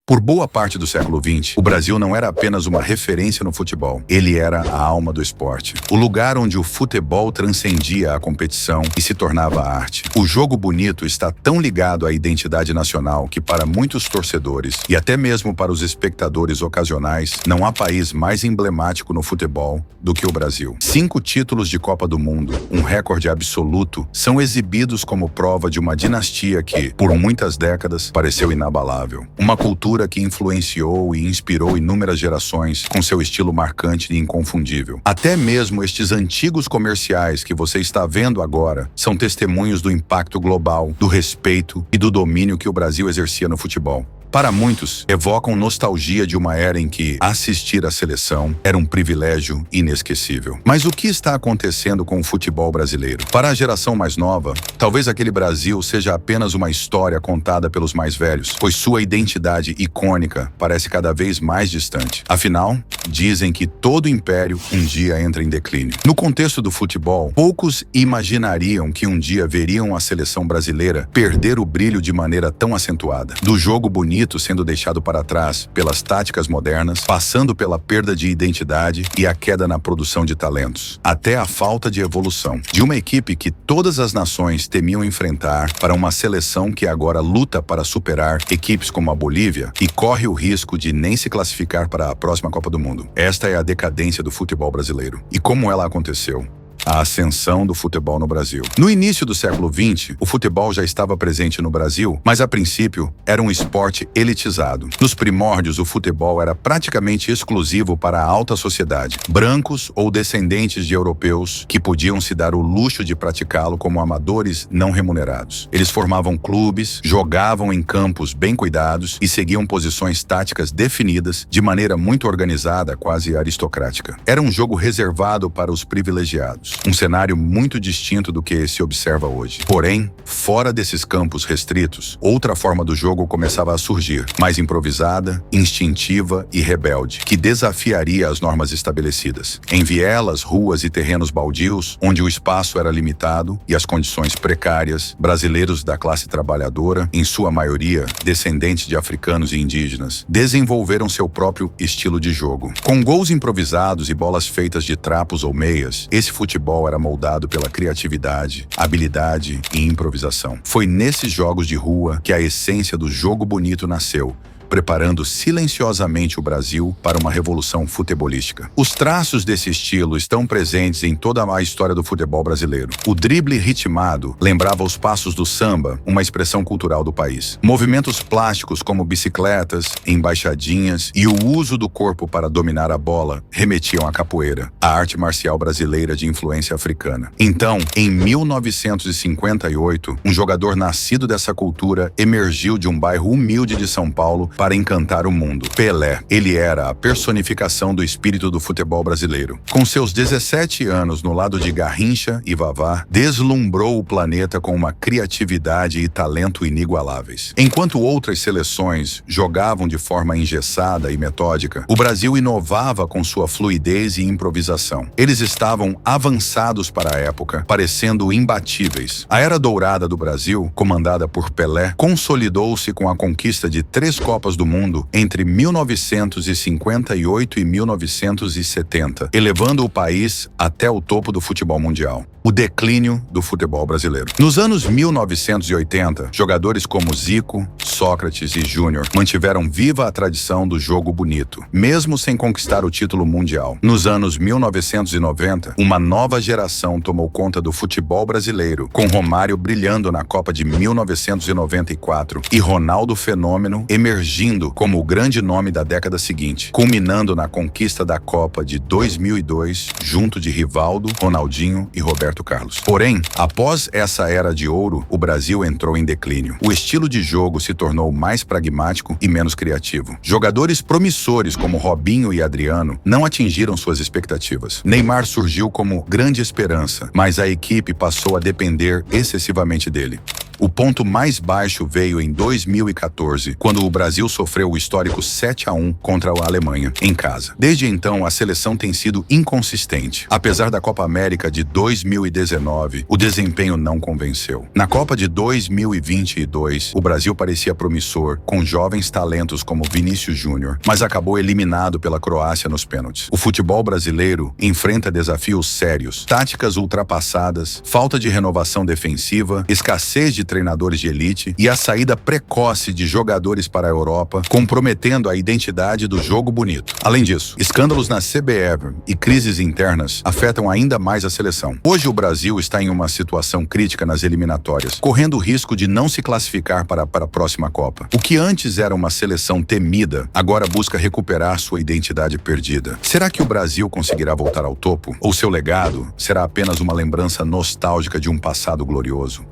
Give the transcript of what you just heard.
Por boa parte do século XX, o Brasil não era apenas uma referência no futebol, ele era a alma do esporte. O lugar onde o futebol transcendia a competição e se tornava arte. O jogo bonito está tão ligado à identidade nacional que, para muitos torcedores e até mesmo para os espectadores ocasionais, não há país mais emblemático no futebol do que o Brasil. 5 títulos de Copa do Mundo, um recorde absoluto, são exibidos como prova de uma dinastia que, por muitas décadas, pareceu inabalável. Uma cultura que influenciou e inspirou inúmeras gerações com seu estilo marcante e inconfundível. Até mesmo estes antigos comerciais que você está vendo agora são testemunhos do impacto global, do respeito e do domínio que o Brasil exercia no futebol. Para muitos, evocam nostalgia de uma era em que assistir à seleção era um privilégio inesquecível. Mas o que está acontecendo com o futebol brasileiro? Para a geração mais nova, talvez aquele Brasil seja apenas uma história contada pelos mais velhos, pois sua identidade icônica parece cada vez mais distante. Afinal, dizem que todo império um dia entra em declínio. No contexto do futebol, poucos imaginariam que um dia veriam a seleção brasileira perder o brilho de maneira tão acentuada. Do jogo bonito sendo deixado para trás pelas táticas modernas, passando pela perda de identidade e a queda na produção de talentos, até a falta de evolução. De uma equipe que todas as nações temiam enfrentar para uma seleção que agora luta para superar equipes como a Bolívia e corre o risco de nem se classificar para a próxima Copa do Mundo. Esta é a decadência do futebol brasileiro. E como ela aconteceu? A ascensão do futebol no Brasil. No início do século XX, o futebol já estava presente no Brasil, mas a princípio era um esporte elitizado. Nos primórdios, o futebol era praticamente exclusivo para a alta sociedade, brancos ou descendentes de europeus que podiam se dar o luxo de praticá-lo como amadores não remunerados. Eles formavam clubes, jogavam em campos bem cuidados e seguiam posições táticas definidas de maneira muito organizada, quase aristocrática. Era um jogo reservado para os privilegiados. Um cenário muito distinto do que se observa hoje. Porém, fora desses campos restritos, outra forma do jogo começava a surgir, mais improvisada, instintiva e rebelde, que desafiaria as normas estabelecidas. Em vielas, ruas e terrenos baldios, onde o espaço era limitado e as condições precárias, brasileiros da classe trabalhadora, em sua maioria descendentes de africanos e indígenas, desenvolveram seu próprio estilo de jogo. Com gols improvisados e bolas feitas de trapos ou meias, esse futebol era moldado pela criatividade, habilidade e improvisação. Foi nesses jogos de rua que a essência do jogo bonito nasceu, preparando silenciosamente o Brasil para uma revolução futebolística. Os traços desse estilo estão presentes em toda a história do futebol brasileiro. O drible ritmado lembrava os passos do samba, uma expressão cultural do país. Movimentos plásticos como bicicletas, embaixadinhas e o uso do corpo para dominar a bola remetiam à capoeira, a arte marcial brasileira de influência africana. Então, em 1958, um jogador nascido dessa cultura emergiu de um bairro humilde de São Paulo para encantar o mundo. Pelé. Ele era a personificação do espírito do futebol brasileiro. Com seus 17 anos no lado de Garrincha e Vavá, deslumbrou o planeta com uma criatividade e talento inigualáveis. Enquanto outras seleções jogavam de forma engessada e metódica, o Brasil inovava com sua fluidez e improvisação. Eles estavam avançados para a época, parecendo imbatíveis. A era dourada do Brasil, comandada por Pelé, consolidou-se com a conquista de 3 Copas do Mundo entre 1958 e 1970, elevando o país até o topo do futebol mundial. O declínio do futebol brasileiro. Nos anos 1980, jogadores como Zico, Sócrates e Júnior mantiveram viva a tradição do jogo bonito, mesmo sem conquistar o título mundial. Nos anos 1990, uma nova geração tomou conta do futebol brasileiro, com Romário brilhando na Copa de 1994 e Ronaldo Fenômeno emergindo como o grande nome da década seguinte, culminando na conquista da Copa de 2002, junto de Rivaldo, Ronaldinho e Roberto Carlos. Porém, após essa era de ouro, o Brasil entrou em declínio. O estilo de jogo se tornou mais pragmático e menos criativo. Jogadores promissores como Robinho e Adriano não atingiram suas expectativas. Neymar surgiu como grande esperança, mas a equipe passou a depender excessivamente dele. O ponto mais baixo veio em 2014, quando o Brasil sofreu o histórico 7-1 contra a Alemanha, em casa. Desde então, a seleção tem sido inconsistente. Apesar da Copa América de 2019, o desempenho não convenceu. Na Copa de 2022, o Brasil parecia promissor, com jovens talentos como Vinícius Júnior, mas acabou eliminado pela Croácia nos pênaltis. O futebol brasileiro enfrenta desafios sérios, táticas ultrapassadas, falta de renovação defensiva, escassez de treinadores de elite e a saída precoce de jogadores para a Europa, comprometendo a identidade do jogo bonito. Além disso, escândalos na CBF e crises internas afetam ainda mais a seleção. Hoje o Brasil está em uma situação crítica nas eliminatórias, correndo o risco de não se classificar para a próxima Copa. O que antes era uma seleção temida, agora busca recuperar sua identidade perdida. Será que o Brasil conseguirá voltar ao topo? Ou seu legado será apenas uma lembrança nostálgica de um passado glorioso?